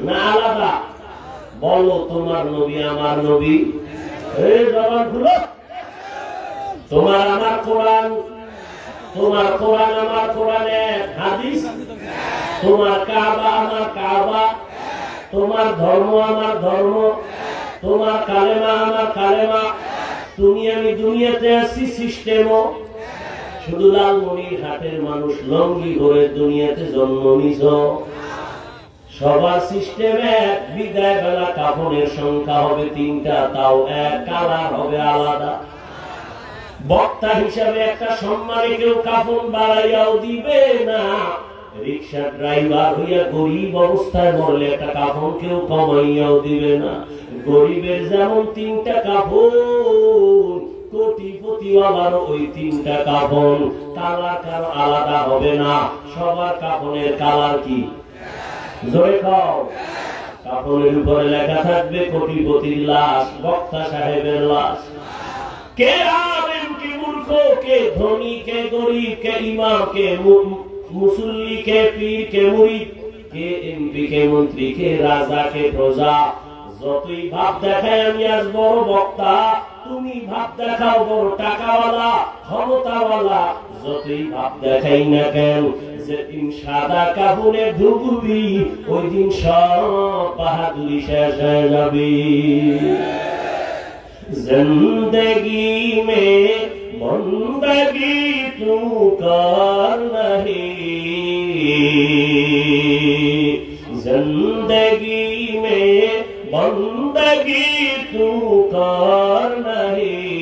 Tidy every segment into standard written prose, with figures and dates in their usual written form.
না আলাদা? বলো তোমার নবী আমার নবী। এই জবান খুলো। তোমার আমার কোরআন, তোমার কোরআন আমার কোরআনের হাদিস, তোমার কাবা আমার কাবা, তোমার ধর্ম আমার ধর্ম, তোমার কালেমা আমার কালেমা। তুমি আমি দুনিয়াতে আসছি সিস্টেমও। শুধু লালমনির হাটের মানুষ লঙ্গি করে দুনিয়াতে জন্ম নিছ। সবার সিস্টেমে বিদায় বেলা কাফনের সংখ্যা হবে 3টা, তাও এক, কালার হবে আলাদা। বক্তা হিসাবে একটা সম্মানে কেউ কাফন বাড়াইয়াও দিবে না। রিক্সা ড্রাইভার হইয়া গরিব অবস্থায় মরলে একটা কাফন কেউ কমাইয়াও দিবে না। গরিবের যেমন 3টা কাফন, কোটিপতি বাবারও ওই 3টা কাফন। কালার কারো আলাদা হবে না। সবার কাফনের কালার কি? জোরে খাও। কাফনের উপরে লেখা থাকবে কোটিপতির লাশ, বক্তা সাহেবের লাশ। কে আলেম, কে মূর্খ, কে ধনী, কে গরিব, কে ইমাম, কে মুসল্লি, কে পীর, কে মুরিদ, কে এমপি, কে মন্ত্রী, কে রাজা, কে প্রজা। যতই ভাব দেখায় আমি আজ বড় বক্তা, তুমি ভাব দেখাও বড় টাকাওয়ালা, ক্ষমতাওয়ালা। যতই ভাব দেখাই না কেন, যেদিন সাদা কাপড়ে ঢুকবি ওই দিন সব বাহাদুরি শেষ হয়ে যাবে। जिंदगी में बंदगी तू कर नहीं, जिंदगी में बंदगी तू कर नहीं,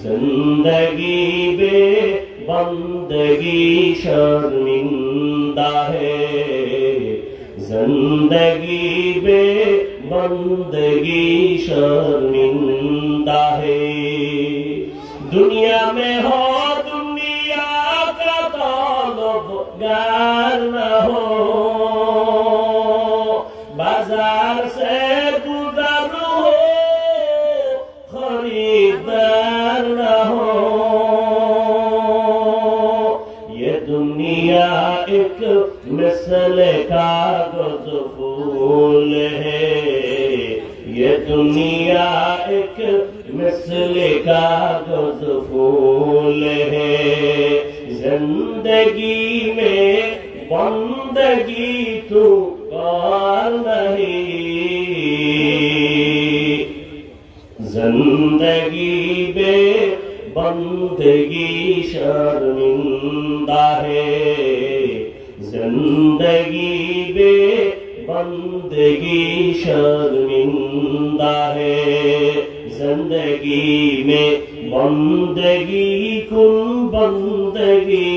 जिंदगी बे बंदगी शर्मिंदा है, जिंदगी बे बंदगी शर्मिंदा है। दुनिया में हो दुनिया का तलबगार न हो, बाजार से गुजर हो खरीदार न हो। ये दुनिया एक मिसल कागज फूल है, ये दुनिया एक मिसल कागज फूल है। जिंदगी में बंदगी तू कर नहीं, जिंदगी में बंदगी शर्मिंदा है, जिंदगी में बंदगी शर्मिंदा है। जिंदगी में बंदगी कुन बंदगी,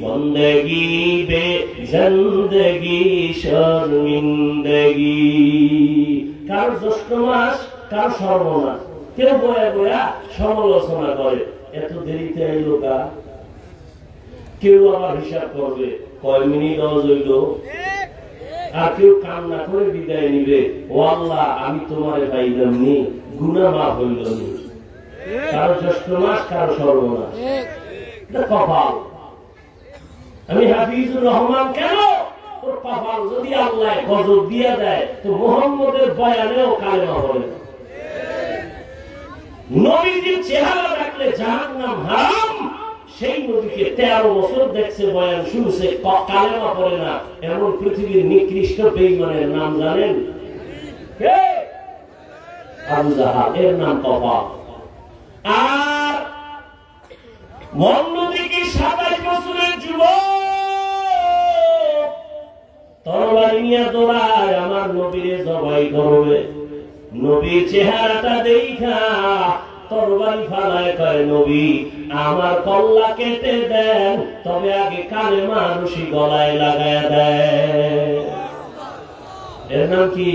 बंदगी बे जिंदगी शर्मिंदगी। কার জ্যৈষ্ঠ মাস, কার সর্বনাশ। কেউ বয়া বয়া সমালোচনা করে, এত দেরিতে এলো কা। কেউ আবার হিসাব করবে কয় মিনিট হইল, আর কেউ কান্না করে বিদায় নিবে, ও আল্লাহ আমি তোমারে পাইলাম নি, গুনাহ মাফ হইল নি। কারো জ্যৈষ্ঠ মাস, কারো সর্বনাশ। কপাল। আমি হাফিজুর রহমান কেন? তোর কপাল যদি আল্লাহ গজব দিয়া দেয় তো মুহাম্মদের বয়ানেও কালেমা পড়ে না। নবীজির চেহারা দেখলে জাহান্নাম হারাম, সেই নবীকে 13 বছর দেখছে, বয়ান শুনছে, কালেমা পড়ে না। এমন পৃথিবীর নিকৃষ্ট বেঈমানের নাম জানেন? কে? আবু জাহাল। এর নাম কপাল। আর অন্যদিকে 27 বছরের যুবক তরবারি নিয়ে দৌড়ায় আমার নবীরে জবাই করবে। নবীর চেহারাটা দেখা তরবারি ফালায় কয়, নবী আমার কল্লা কেটে দেন, তবে আগে কালেমা রশি গলায় লাগায় দেয়। এর নাম কি?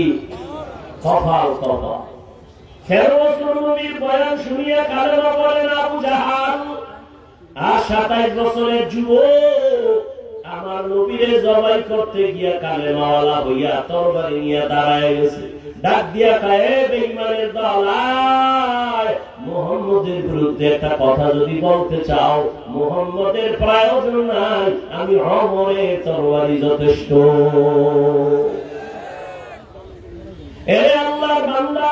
কপাল। কপাল। 13 বছর নবীর বয়ান শুনিয়া কালেমা পড়েন আবু জাহাল। আর 27 বছরের যুবক আমার নবীরে জবাই করতে গিয়া কালেমাওয়ালা হইয়া তরবারি নিয়ে দাঁড়ায় গেছে। ডাক দিয়া কয়, বেঈমানের দল, মুহাম্মদের বিরুদ্ধে একটা কথা যদি বলতে চাও, মুহাম্মদের প্রয়োজন নাই, আমি ওমরের তরবারি যথেষ্ট। এরে আল্লাহর বান্দা,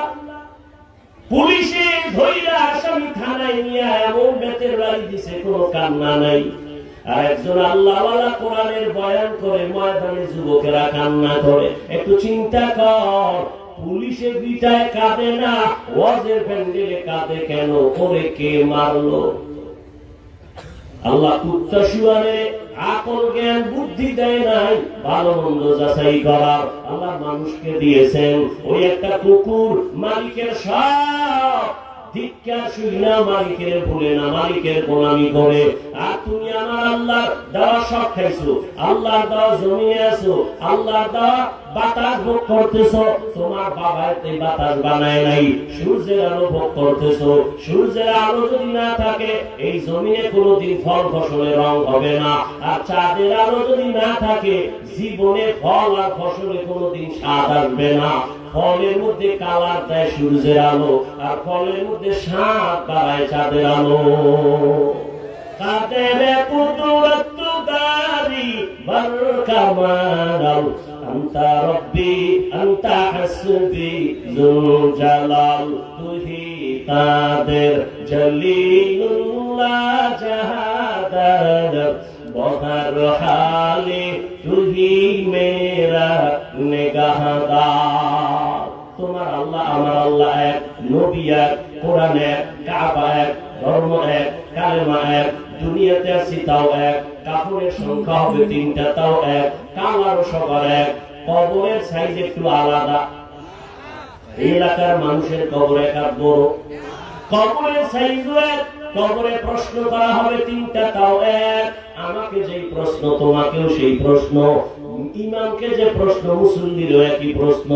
পুলিশে ধইরা আসামি থানায় নিয়ে এমন বেতের বাড়ি দিছে, কোনো কান্না নাই। আর একজন আল্লাহওয়ালা কোরআনের বয়ান করে ময়দানে যুবকেরা কান্না করে। একটু চিন্তা কর, পুলিশে বিটায় কাঁদে না, ওয়াজের প্যান্ডেলে কাঁদে কেন? করে কে মারলো? আল্লাহ কুত্তা শুয়ারে আকল জ্ঞান বুদ্ধি দেয় নাই ভালো মন্দ যাচাই করার, আল্লাহ মানুষকে দিয়েছেন। ওই একটা কুকুর মালিকের সব ধিক্কার শুই না, মালিকের ভুলে না, মালিকের গোলামি করে। আর তুমি আমার আল্লাহ দেওয়া সব খাইছো, আল্লাহ দেওয়া জমিয়ে আছো, আল্লাহ দেওয়া বাতাস ভোগ করতেছো। তোমার বাবা এই বাতাস বানায় নাই, সূর্যের আলো ভোগ করতেছো। সূর্যের আলো যদি না থাকে এই জমিনে কোনোদিন ফল ফসলের রং হবে না। আর চাঁদের আলো যদি না থাকে জীবনে ফল আর ফসলে কোনোদিন স্বাদ আসবে না। ফলের মধ্যে কালার দেয় সূর্যের আলো, আর ফলের মধ্যে স্বাদ বাড়ায় চাঁদের আলো। কাদের কুদরত দারি বরকামাল, আনতা রব্বি আনতা হাসবি যুল জালাল, তুহি কাদের জলিলুল্লাহ জাহাদার, বহর হালে তুহি মেরা নিগাহদার। তোমার আল্লাহ আমার আল্লাহ এক, নবী এক, কোরআন এক, কাবা এক, ধর্ম এক, কালেমা এক, দুনিয়াতে আছি তাও এক, কাপড়ের সংখ্যা হবে 3টা তাও এক, কালারও সবার এক, কবরের সাইজ একটু আলাদা। এই এলাকার মানুষের কবর এক আর বড়, কবরের সাইজও এক, কবরে প্রশ্ন করা হবে 3টা তাও এক। আমাকে যেই প্রশ্ন তোমাকেও সেই প্রশ্ন, ইমামকে যে প্রশ্ন মুসল্লিরও একই প্রশ্ন,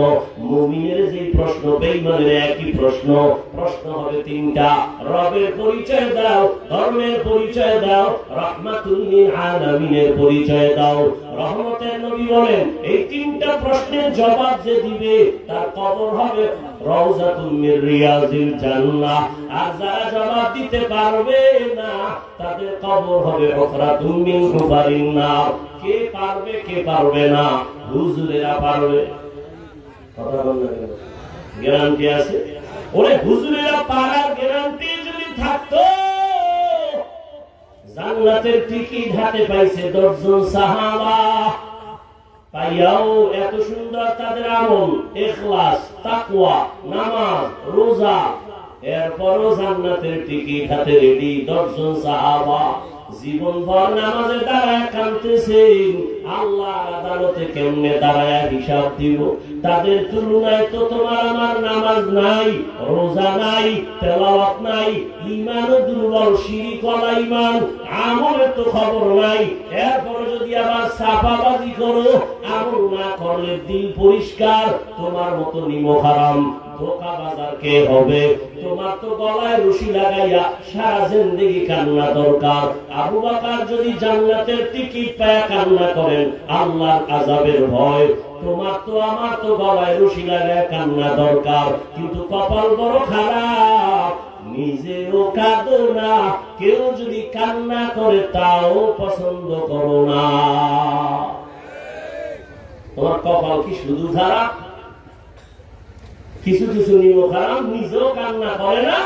মুমিনের যে প্রশ্ন বেঈমানের একই প্রশ্ন। প্রশ্ন হবে 3টা। রবের পরিচয় দাও, ধর্মের পরিচয় দাও, রাহমাতুল লিল আলামিনের পরিচয় দাও। রহমতের নবী বলেন এই 3টা প্রশ্নের জবাব যে দিবে তার কবর হবে রাউযাতুম মির রিয়াজিল জান্নাহ। আর যারা জবাব দিতে পারবে না তাদের কবর হবে উখরাতুম মিন হুবারিন নার। কে পারবে কে পারবে না? হুজুরেরা পারবে। কথা বললেন গ্যারান্টি আছে? ওরে হুজুরেরা পারার গ্যারান্টি যদি থাকতো, জান্নাতের টিকিট হাতে পাইছে 10 জন সাহাবা, পাইয়াও এত সুন্দর তাদের আমল, ইখলাস, তাকওয়া, নামাজ, রোজা, এরপরও জান্নাতের টিকিট হাতে রেডি 10 জন সাহাবা। জীবনভর নামাজে দাঁড়ায় কাঁদতেছেন, আল্লাহ আদালতে কেমনে দাঁড়ায় হিসাব দিব। তাদের তুলনায় তো তোমার আমার নামাজ নাই, রোজা নাই, তেলাওয়াত নাই, ঈমানও দুর্বল, শিরক ওয়ালা ঈমান, আমলের তো খবর নাই। এরপর যদি আবার সাফাবাজি করো, আমল না করলে দিল পরিষ্কার, তোমার মতো নিমক হারাম ধোঁকাবাজার কে হবে? তোমার তো গলায় রশি লাগাইয়া সারা জিন্দেগি কান্না দরকার। আবু বকর যদি জান্নাতের টিকিট পায় কান্না করেন আল্লাহর আযাবের ভয়, তোমার তো আমার তো গলায় রশি লাগাইয়া কান্না দরকার। কিন্তু কপাল বড় খারাপ, নিজেও কাঁদো না, কেউ যদি কান্না করে তাও পছন্দ করো না। তোমার কপাল কি শুধু খারাপ? কিছু কিছু নিয়ম খারাপ, নিজেও কান্না করে না,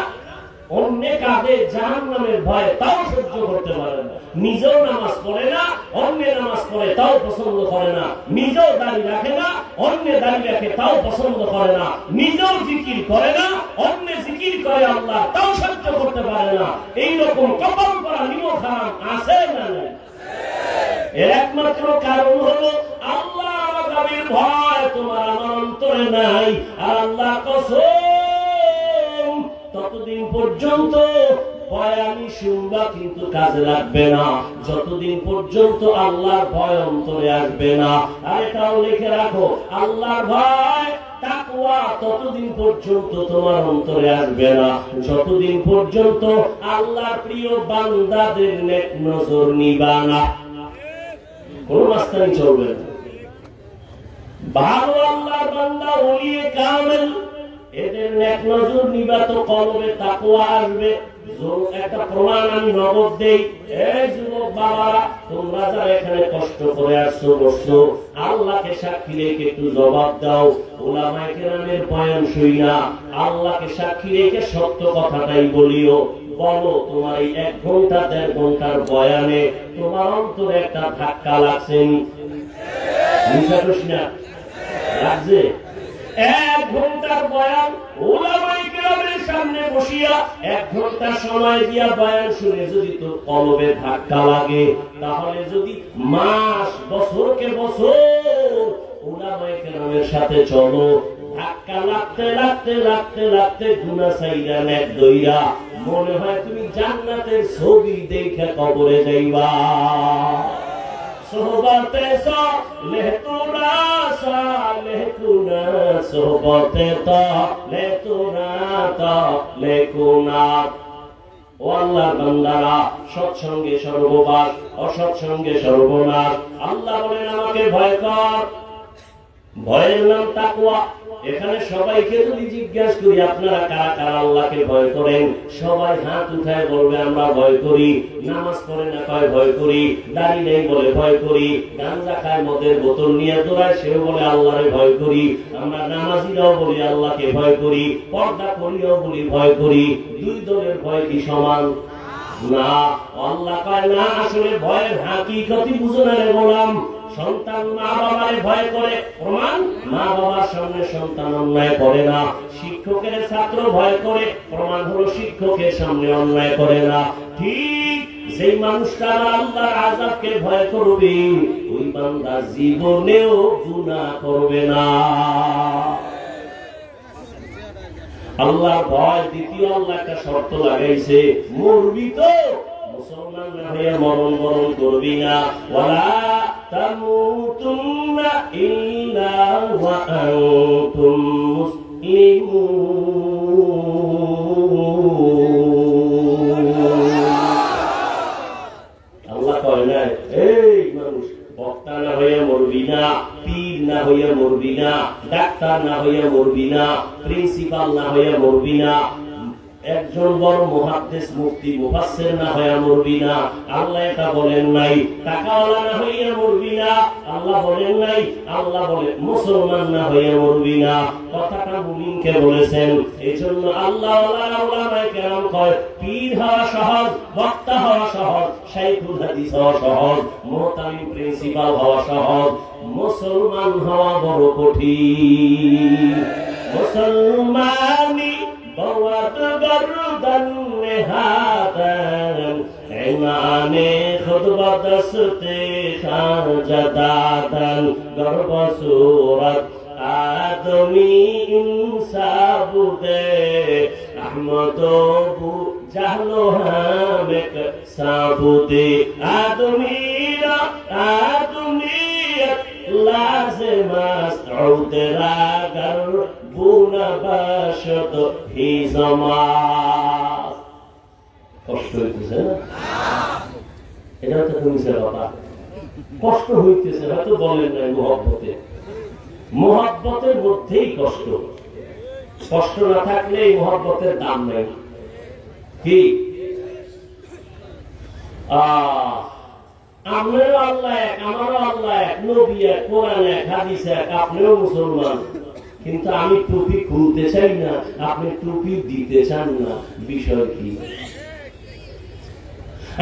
অন্য কাঁদে জাহান্নামের ভয়ে তাও সহ্য করতে পারে না। নিজেও নামাজ পড়ে না, অন্য নামাজ পড়ে তাও পছন্দ করে না। নিজেও দাড়ি রাখে না, অন্য দাড়ি রাখে তাও পছন্দ করে না। নিজেও জিকির করে না, অন্য জিকির করে আল্লাহ তাও সহ্য করতে পারে না। এইরকম কপাল করা নিয়ম খারাপ আছে না? এর একমাত্র কারণ হলো আল্লাহ আযাবের ভয় তোমার আমার অন্তরে নাই। আর আল্লাহ কসম, ততদিন পর্যন্ত বয়ানি শুনবা কিন্তু কাজে লাগবে না, যতদিন পর্যন্ত আল্লাহর ভয় অন্তরে আসবে না। আর এটাও লিখে রাখো, আল্লাহর ভয় তাকওয়া ততদিন পর্যন্ত তোমার অন্তরে আসবে না যতদিন পর্যন্ত আল্লাহর প্রিয় বান্দাদের নেক নজর নিবা না। কোন মাস্তানি চলবে না। ভালো আল্লাহর বান্দা ওলিয়ে কামেল এদের নেক নজর নিবা তো কলবে তাকওয়া আসবে। একটা প্রমাণ আমি নগদ দেই। এই যুবক বাবারা, তোমরা যারা এখানে কষ্ট করে আসছো বসছো, আল্লাহকে সাক্ষী রেখে একটু জবাব দাও। উলামায়ে কেরামের বয়ান শুইনা আল্লাহকে সাক্ষী রেখে সত্য কথাটাই বলিও। বলো, তোমার এই 1 ঘন্টা 1.5 ঘন্টার বয়ানে তোমার অন্তরে একটা ধাক্কা লাগছে? লাগছে? 1 ঘন্টার বয়ান উলামায়ে কেরামের সামনে বসিয়া 1 ঘন্টা সময় দিয়া বয়ান শুনে যদি তোর কলবে ধাক্কা লাগে, তাহলে যদি মাস বছরকে বছর উলামায়ে কেরামের সাথে চলো, ধাক্কা লাগতে লাগতে লাগতে লাগতে গুনাহ সাইরা নেক দইরা মনে হয় তুমি জান্নাতের ছবি দেখে কবরে যাইবা। সোহবতে সালেহ তুরা সালেহ কুনা, সোহবতে তালেহ তুরা তালেহ কুনা। ও আল্লাহর বান্দারা, সৎসঙ্গে সর্ববাস, অসৎসঙ্গে সর্বনাশ। আল্লাহ বলেন আমাকে ভয় কর। ভয়ের নাম তাকওয়া। এখানে সবাইকে যদি জিজ্ঞাসা করি আপনারা কারা কারা আল্লাহকে ভয় করেন, সবাই হাত উঠায় বলবে আমরা ভয় করি। নামাজ পড়ে না কয় ভয় করি, দাড়ি নেই বলে ভয় করি, গাঁজা খায় মদের বোতল নিয়ে দৌড়ায় সেও বলে আল্লাহরে ভয় করি। আমরা নামাজিরাও বলি আল্লাহকে ভয় করি, পর্দা করিও বলি ভয় করি। 2 দলের ভয় কি সমান? না। আল্লাহ কয় না, আসলে ভয়ের হাকিকতই বুঝো না রে গোলাম। সন্তান মা বাবারে ভয় করে, প্রমাণ মা বাবার সামনে সন্তান অন্যায় করে না। শিক্ষকের ছাত্র ভয় করে, প্রমাণ হলো শিক্ষকের সামনে অন্যায় করে না। ঠিক যেই মানুষটা আল্লাহর আযাবকে ভয় করবে, ওই বান্দা জীবনেও গুনাহ করবে না। আল্লাহর ভয় দ্বিতীয় আল্লাহ একটা শর্ত লাগাইছে, মরবি তো মুসলমান না হয়ে মরণ বরণ করবি না। ওয়ালা তামুতুন্না ইল্লা ওয়া আনতুম মুসলিমুন। আল্লাহ কয় না এই মানুষ বক্তা না হয়ে মরবি না, পীর না হয়ে মরবি না, ডাক্তার না হয়ে মরবি না, প্রিন্সিপাল না হয়ে মরবি না, একজন বড় মুহাদ্দিস মুফতি মুফাসসির না হয়ে মরবি না। আল্লাহ এটা বলেন নাই। টাকাওয়ালা না হয়ে মরবি না, আল্লাহ বলেন নাই। আল্লাহ বলে মুসলমান না হয়ে মরবি না। কথাটা মুমিনকে বলেছেন। এইজন্য আল্লাহ উলামায়ে কেরাম কয় পীর হওয়া সহজ, বক্তা হওয়া সহজ, শাইখুল হাদিস হওয়া সহজ, মুহতামিম প্রিন্সিপাল হওয়া সহজ, মুসলমান হওয়া বড় কঠিন। মুসলমানি बहुत गर्दन नेहादन ऐनाने खुद बदस्ते खारजदादन गर्भ सूरत आदमी इंसाबुदे अहमदोबु जहलो हमेक साबुदे आदमीरा आदमीयत लाज़िमास औदरागर বুনাবাশত হিজমাস। কষ্ট হইতেছে না? এটা তো মিছের কথা। কষ্ট হইতেছে, হয়তো বলেন নাই মুহাব্বতে। মুহাব্বতের মধ্যেই কষ্ট। কষ্ট না থাকলে এই মুহাব্বতের দাম নেই। কি আমরাও আল্লাহ এক, আমারও আল্লাহ এক, নবী এক, কোরআন এক, হাদিস এক, আপনিও মুসলমান। কিন্তু আমি টুপি খুলতে চাই না, আপনি টুপি দিতে চান না। বিষয় কি?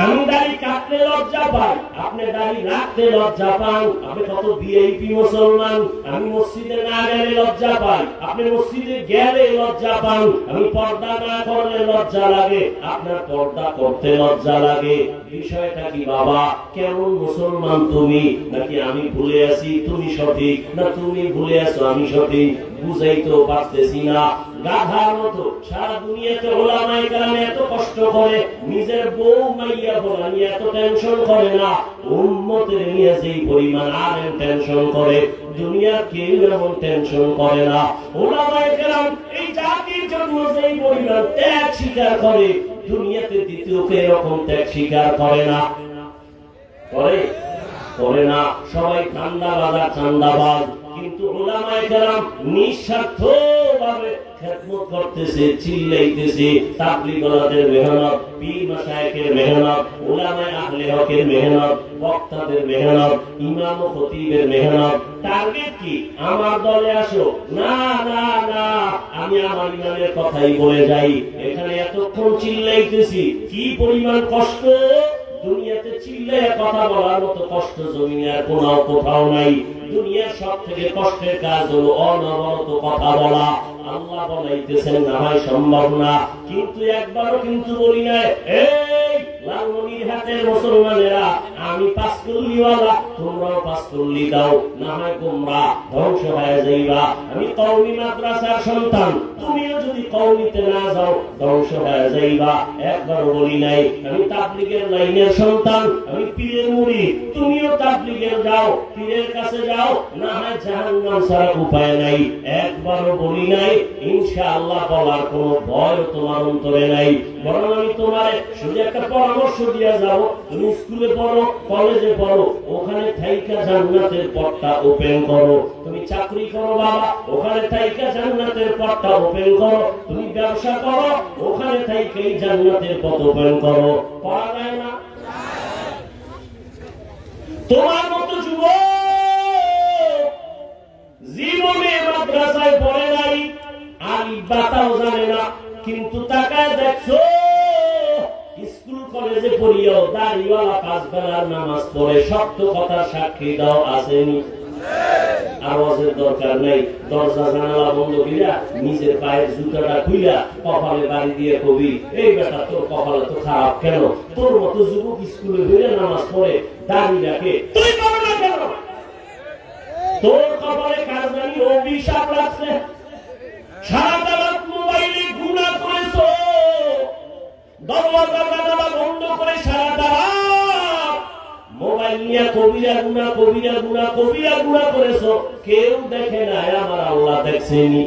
আমি দাড়ি কাটতে লজ্জা পাই, আপনি দাড়ি রাখতে লজ্জা পান। আপনি কত ভিআইপি মুসলমান। আমি মসজিদে না গেলে লজ্জা পাই, আপনি মসজিদে গেলে লজ্জা পান। আমি পর্দা না করলে লজ্জা লাগে, আপনার পর্দা করতে লজ্জা লাগে। বিষয়টা কি বাবা? কেমন মুসলমান তুমি? নাকি আমি ভুলে আছি তুমি সঠিক, না তুমি ভুলে আছো আমি সঠিক? বুঝাইতে পারতেছি না। গাধার মতো সারা দুনিয়াতে ওলামায়ে কেরাম এত কষ্ট করে, নিজের বউ মাইয়া বলা নিয়ে এত টেনশন করে না। উম্মতের নিয়ে যেই পরিমাণ আলেম টেনশন করে, দুনিয়ার কেউ এমন টেনশন করে না। ওলামায়ে কেরাম এই জাতির জন্য যেই পরিমাণ ত্যাগ স্বীকার করে, দুনিয়াতে দ্বিতীয় কেউ এরকম ত্যাগ স্বীকার করে না। করে? করে না, সবাই চান্দাবাজ, কিন্তু উলামায়ে কেরাম নিঃস্বার্থ ভাবে খেদমত করতেছে, চিল্লাইতেছে। তাবলীগীদের মেহনত, পীর মাশায়েখের মেহনত, উলামায়ে আহলে হকের মেহনত, বক্তাদের মেহনত, ইমাম ও খতিবের মেহনত। টার্গেট কি? আমার দলে আসো। না না না, আমি আমার ইমানের কথাই বলে যাই। এখানে এতক্ষণ চিল্লাইতেছি, কি পরিমাণ কষ্ট! দুনিয়াতে চিল্লাইয়া কথা বলার মতো কষ্ট জমিনে আর কোথাও নাই। দুনিয়ার সব থেকে কষ্টের কাজ হলো অনবরত কথা বলা। আল্লাহ বলাইতেছেন না হয় সম্ভব না, কিন্তু একবারও কিন্তু বলি নাই, এই লালমনিরহাটের মুসলমানেরা, আমি পাঁচকুল্লিওয়ালা, তোমরাও পাঁচকুল্লি দাও, না হয় তোমরা ধ্বংস হয়ে যাইবা। আমি কওমি মাদ্রাসার সন্তান, তুমিও যদি কওমিতে না যাও ধ্বংস হয়ে যাইবা। একবারও বলি নাই আমি তাবলীগের লাইনের সন্তান, আমি পীরের মুরিদ, তুমিও তাবলীগের যাও, পীরের কাছে যাও, না হয় জাহান্নাম ছাড়া উপায় নাই। একবারও বলি নাই। ইনশাআল্লাহ বলার কোনো ভয় তোমার অন্তরে নাই। বরং আমি তোমার শুধু একটা পরামর্শ দিয়ে যাব, তুমি স্কুলে পড়ো, কলেজে পড়ো, ওখানে থাইকা জান্নাতের পথটা ওপেন করো। তুমি চাকরি করো বাবা, ওখানে থাইকা জান্নাতের পথটা ওপেন করো। তুমি ব্যবসা করো, ওখানে থাইকাই জান্নাতের পথ ওপেন করো। পারা যায় না? তোমার মতো যুবক জীবনে মাদ্রাসায় পড়ে নাই, আলিফ বাতাও জানে না, কিন্তু তাকায় দেখছো স্কুল কলেজে পড়িয়াও দাড়িওয়ালা 5 বেলার নামাজ পড়ে। সত্য কথা সাক্ষী দাও, আসেনি? আওয়াজের দরকার নেই, দরজা জানালা বন্ধ করিয়া নিজের পায়ের জুতাটা খুইলা কপালে বাড়ি দিয়ে কবি, এই বেটা তোর কপালে তো খারাপ কেন? তোর মতো যুবক স্কুলে বেরিয়ে নামাজ পড়ে, দাড়ি রাখে, তুই পারো না কেন? তোর কপালে কার জানি অভিশাপ লাগছে। সারা রাত মোবাইলে গুনাহ করেছো, দরজা জানালা বন্ধ করে সারা রাত মোবাইল নিয়ে কবিরা গুনাহ করেছো। কেউ দেখে নাই, আমার আল্লাহ দেখছেনি।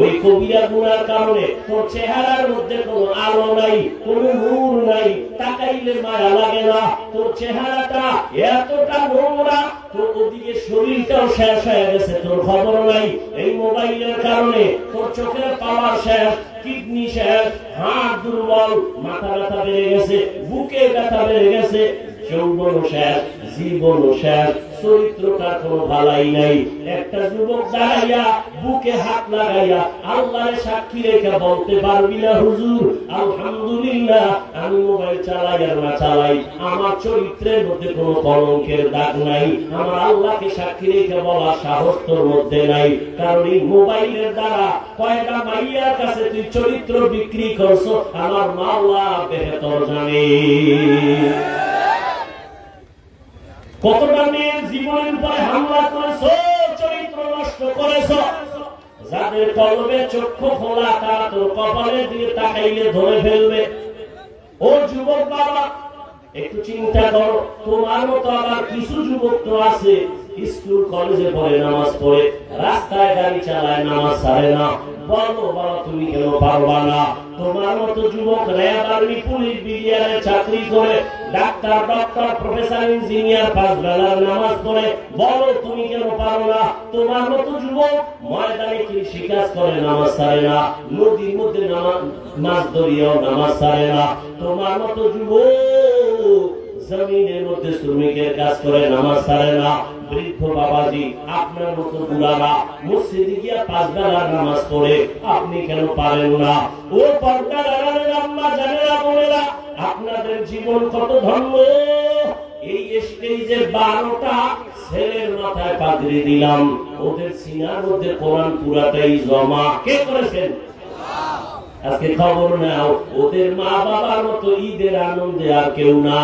ওই কবিরা গুনার কারণে তোর চেহারার মধ্যে কোনো আলো নাই, কোনো নূর নাই, তাকাইলে মায়া লাগে না। তোর চেহারাটা এতটা নোংরা, তোর ওদিকে শরীরটাও শেষ হয়ে গেছে, তোর খবর নাই। এই মোবাইলের কারণে তোর চোখের পাওয়ার শেষ, কিডনি শেষ, হাড় দুর্বল, মাথা ব্যথা বেড়ে গেছে, বুকে ব্যথা বেড়ে গেছে, যৌবন শেষ, জীবন শেষ, চরিত্রটা কোনো ভালাই নাই। একটা যুবক দাঁড়াইয়া বুকে হাত লাগাইয়া আল্লাহর সাক্ষী রেখে বলতে পারবি না, হুজুর আলহামদুলিল্লাহ, আমি মোবাইল চালাই আর না চালাই, আমার চরিত্রের মধ্যে কোনো কলঙ্কের দাগ নাই। আমার আল্লাহকে সাক্ষী রেখে বলা সাহস তোর মধ্যে নাই। কারণ এই মোবাইলের দ্বারা কয়টা মাইয়ার কাছে তুই চরিত্র বিক্রি করছো, আমার মাওলা বেহতর জানে। কতটা মেয়ের জীবনের উপরে হামলা করেছো, চরিত্র নষ্ট করেছো। যাদের কলবে চক্ষু খোলা, তারা তোর কপালে দিয়ে তাকাইলে ধরে ফেলবে। ও যুবক বাবা, একটু চিন্তা করো। তোমার মতো আবার কিছু যুবক তো আছে, স্কুল কলেজে পড়ে, নামাজ পড়ে, রাস্তায় গাড়ি চালায়, নামাজ ছাড়ে না। বলো বাবা, তুমি কেন পারবা না? তোমার মতো যুবক র্যাব, আর্মি, পুলিশ, বিডিআরে চাকরি করে, ডাক্তার, প্রফেসর, ইঞ্জিনিয়ার, 5 বেলার নামাজ পড়ে। বলো তুমি কেন পারো না? তোমার মতো যুবক ময়দানে কৃষিকাজ করে, নামাজ ছাড়ে না। নদীর মধ্যে মাছ ধরিয়াও নামাজ ছাড়ে না। তোমার মতো যুবক জমিনের মধ্যে শ্রমিকের কাজ করে, নামাজ ছাড়ে না। বৃদ্ধ বাবাজি, আপনার মতো বুড়ারা মসজিদে গিয়া 5 বেলার নামাজ পড়ে, আপনি কেন পারেন না? ও পর্দার আড়ালের আম্মা জানেরা, বোনেরা, আপনাদের জীবন কত ধন্য। এই স্টেজে 12টা ছেলের মাথায় পাগড়ি দিলাম, ওদের সিনার মধ্যে কোরআন পুরাটাই জমা। কে করেছেন? আজকে খবর নাও, ওদের মা বাবার মতো ঈদের আনন্দে আর কেউ না।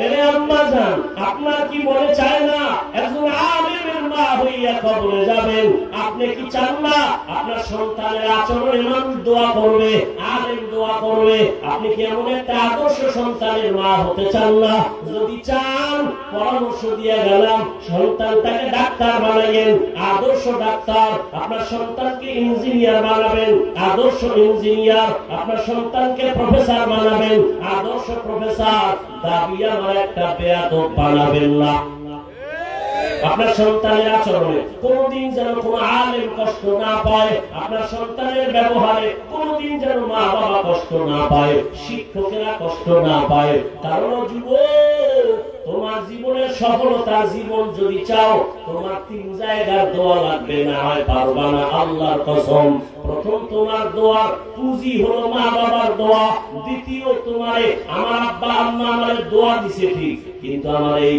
এরে আম্মা জান, আপনার কি মনে চায় না একজন আলেমের মা হই হইয়া কবরে যাবেন, আপনি কি চান না আপনার সন্তানের আচরণে মানুষ দোয়া করবে, আলেম দোয়া করবে? আপনি কি এমন একটা আদর্শ সন্তানের মা হতে চান না? যদি চান, পরামর্শ দিয়ে গেলাম, সন্তানটাকে ডাক্তার বানাইয়েন, আদর্শ ডাক্তার। আপনার সন্তানকে ইঞ্জিনিয়ার বানাবেন, আদর্শ ইঞ্জিনিয়ার। আপনার সন্তানকে প্রফেসর বানাবেন, আদর্শ প্রফেসর। দাবি আমার একটা বেয়াদব বানাবেন না। আপনার সন্তানের আচরণে কোনদিন যেন কোন আলেম কষ্ট না পায়, আপনার সন্তানের ব্যবহারে কোনদিন যেন মা বাবা কষ্ট না পায়, শিক্ষকেরা কষ্ট না পায়। কারণ যুবক, তোমার জীবনের সফলতা, জীবন যদি চাও, তোমার 3 জায়গার দোয়া লাগবে, না হয় পারবা না, আল্লাহর কসম। প্রথম তোমার দোয়ার পুঁজি হলো মা বাবার দোয়া। দ্বিতীয়, তোমারে আমার আব্বা আম্মা আমারে দোয়া দিছে ঠিক, কিন্তু আমার এই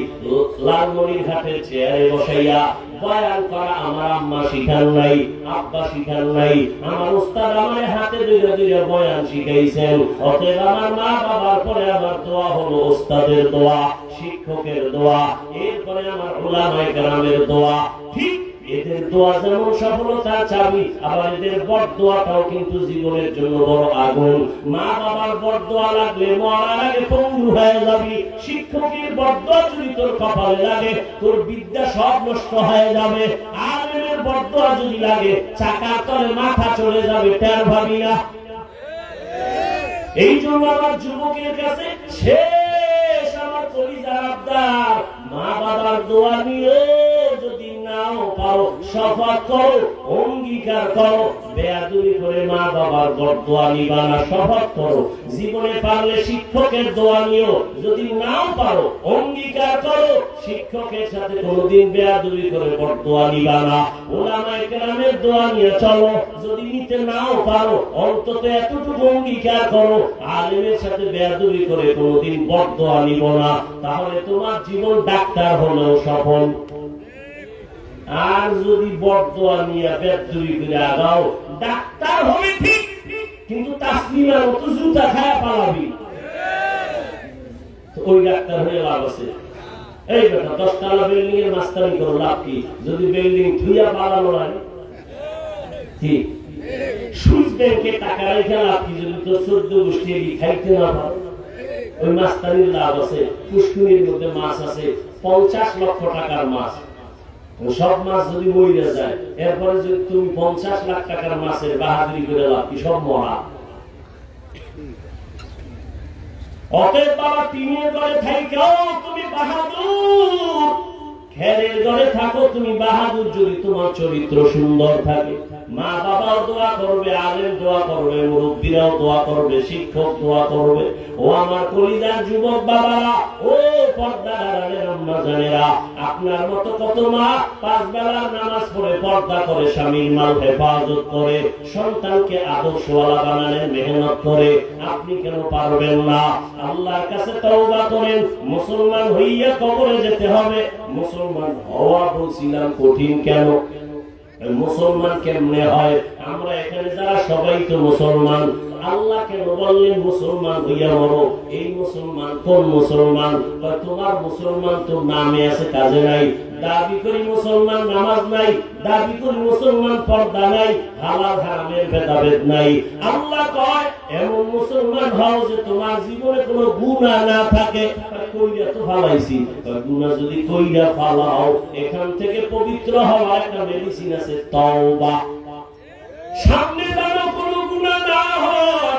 লালমনিরহাটের চেয়ারে বসাইয়া বয়ান করা আমার আম্মা শিখান নাই, আব্বা শিখান নাই। আমার উস্তাদ আমার হাতে ধরে ধরে বয়ান শিখাইছেন। অতএব আমার মা বাবার পরে আমার দোয়া হলো উস্তাদের দোয়া, শিক্ষকের দোয়া, এরপরে আমার উলামায়ে কেরামের দোয়া। ঠিক এদের দোয়া যেমন সফলতার চাবি, আবার এদের বদদোয়াটাও কিন্তু জীবনের জন্য বড় আগুন। মা বাবার বদদোয়া লাগলে মরার আগে পঙ্গু হয়ে যাবি। শিক্ষকের বদদোয়া যদি তোর কপালে লাগে, তোর বিদ্যা সব নষ্ট হয়ে যাবে। আলেমের বদদোয়া যদি লাগে, চাকার তলে মাথা চলে যাবে, টের ভাবি না। এই জন্য আমার যুবকের কাছে শেষ আমার কলিজার আবদার, মা বাবার দোয়া নিয়ে যদি নাও পারো, শপথ করো, অঙ্গীকার করো, বেয়াদবি করে মা বাবার বদদোয়া নিবা না, শপথ করো। জীবনে পারলে শিক্ষকের দোয়া নিও, যদি নাও পারো অঙ্গীকার করো, শিক্ষকের সাথে কোনোদিন বেয়াদবি করে বদদোয়া নিবা না। উলামায়ে কেরামের দোয়া নিয়ে চলো, যদি নিতে নাও পারো অন্তত এতটুকু অঙ্গীকার করো, আলেমের সাথে বেয়াদবি করে কোনোদিন বদদোয়া নিব না। তাহলে তোমার জীবন ডাক্তার হলেও সফল। আর যদি বদদোয়া নিয়ে বেয়াদবি করে আগাও, ডাক্তার হবে ঠিক, কিন্তু তাসলিমার মতো জুতা খায়া পালাবি, ওই ডাক্তার হয়ে লাভ আছে? এই বেটা, 10 তলা বিল্ডিং এর মাস্টারি করো, লাভ কি যদি বিল্ডিং ধুইয়া পালানো হয়? ঠিক। সুইস ব্যাংকে টাকা রেখে লাভ কি যদি তোর 14 গোষ্ঠী খাইতে না পারো? ওই মাস্টারির লাভ আছে। পুষ্কুনির মধ্যে মাছ আছে, 50 লক্ষ টাকার মাছ। সব মাছ যদি মরে যায়, এরপরে যদি তুমি 50 লাখ টাকার মাছের বাহাদুরি করে লাভ কি? সব মরা। অতএব বাবা, টিনের ঘরে থাইকাও তুমি বাহাদুর, খেরের ঘরে থাকো তুমি বাহাদুর, যদি তোমার চরিত্র সুন্দর থাকে। মা বাবাও দোয়া করবে, আলেম দোয়া করবে, মুরব্বীরাও দোয়া করবে, শিক্ষক দোয়া করবে। ও আমার কলিজার যুবক বাবারা, ও পর্দার আড়ালের আম্মা জানেরা, আপনার মতো কত মা 5 বেলার নামাজ পড়ে, পর্দা করে, স্বামীর মাল হেফাজত করে, সন্তানকে আদর্শওয়ালা বানানোর মেহনত করে। আপনি কেন পারবেন না? আল্লাহর কাছে তওবা করেন। মুসলমান হইয়া কবরে যেতে হবে। মুসলমান হওয়া বলছিলাম কঠিন কেন? মুসলমান কেমনে হয়? আমরা এখানে যারা সবাই তো মুসলমান। আল্লাহ কেন বললেন মুসলমান হইয়া মরো? এই মুসলমান কোন মুসলমান? তোমার মুসলমান তো নামে আছে, কাজে নাই। দাবি করি মুসলমান, নামাজ নাই। দাবি করি মুসলমান, পর্দা নাই, হালাল হারামের ভেদাভেদ নাই। আল্লাহ কয় এমন মুসলমান হও যে তোমার জীবনে কোনো গুনাহ না থাকে। কইরা তো ফালাইছি, গুনাহ যদি কইরা ফালাও, এখান থেকে পবিত্র হওয়ার একটা মেডিসিন আছে, তওবা। সামনে যেন কোনো গুনাহ না হয়,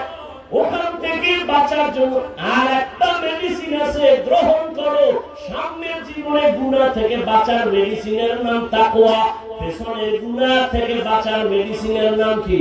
ওখান থেকে বাঁচার জন্য আর একটা মেডিসিন আছে, গ্রহণ করো। সামনের জীবনে গুনাহ থেকে বাঁচার মেডিসিনের নাম তাকওয়া, পেছনের গুনাহ থেকে বাঁচার মেডিসিনের নাম কি?